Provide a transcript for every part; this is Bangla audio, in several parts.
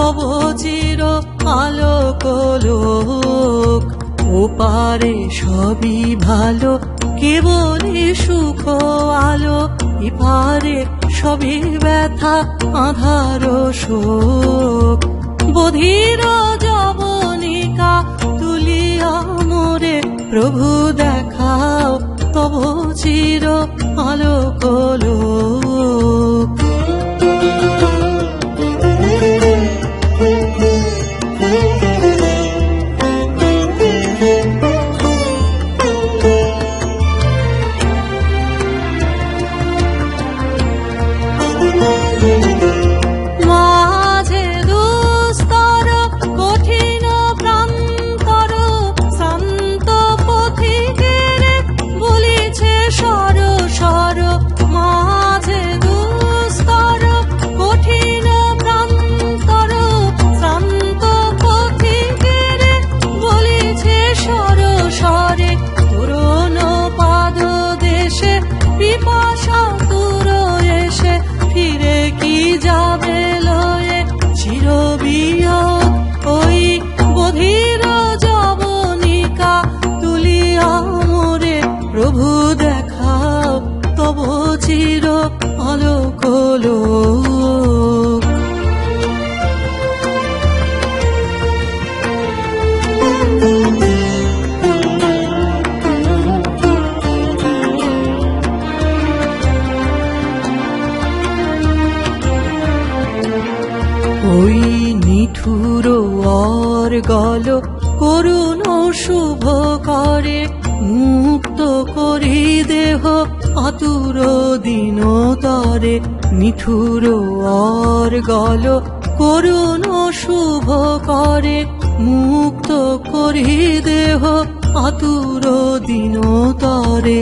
তব চির আলোক। ওপারে সবই ভালো, কেবলই সুখ আলো। এপারে সবই ব্যথা, আঁধার শোক। বধির যবনিকা তুলিয়া মোরে, প্রভু দেখাও তব চির আলোক। মাঝে দুস্তর কঠিন প্রান্তর, শান্ত পথিকের বলিছে সর সর। মাঝে দুস্তর কঠিন প্রান্তর, শান্ত পথিকের বলিছে সর সরে। তরুণ পাদ দেশে পিপাসা তুর এসে, ফিরে কি যাবে লয়ে চিরবিয়োগ। ওই বধির যবনিকা তুলিয়া মোরে, প্রভু দেখাও তব চির আলোক। ওই নিঠুর অর্গল করুণ শুভ করে, মুক্ত করি দেহ আতুর দিনতরে। নিঠুর অর্গল করুণ শুভ করে, মুক্ত করি দেহ আতুর দিনতরে।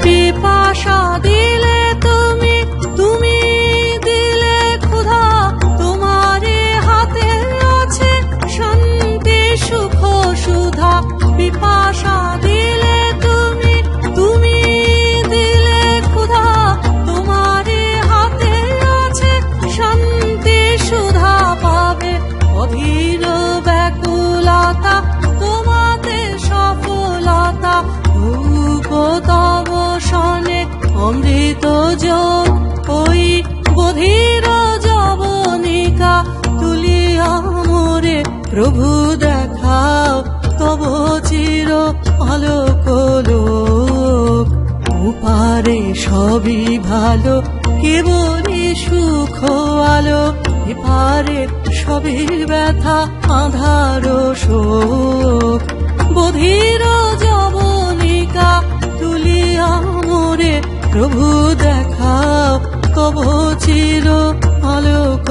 পিপাসা দিলে তুমি, তুমি দিলে ক্ষুধা, তোমারে হাতে আছে শান্তি সুখ সুধা। পিপাসা দিলে তুমি, তুমি দিলে ক্ষুধা, তোমারে হাতে আছে শান্তি সুধা পাবে। অধীর ব্যাকুলতা তোমাতে সফলতা, তব শনে অমৃত যোগ। ওই বধির যবনিকা তুলিয়া মোরে, প্রভু দেখাও তব চির আলোক। ওপারে সবই ভালো, কেবলই সুখ আলো। এপারে সবই ব্যথা, আঁধার শোক। বধির যবনিকা তুলিয়া মোরে, প্রভু দেখাও তব চির আলোক।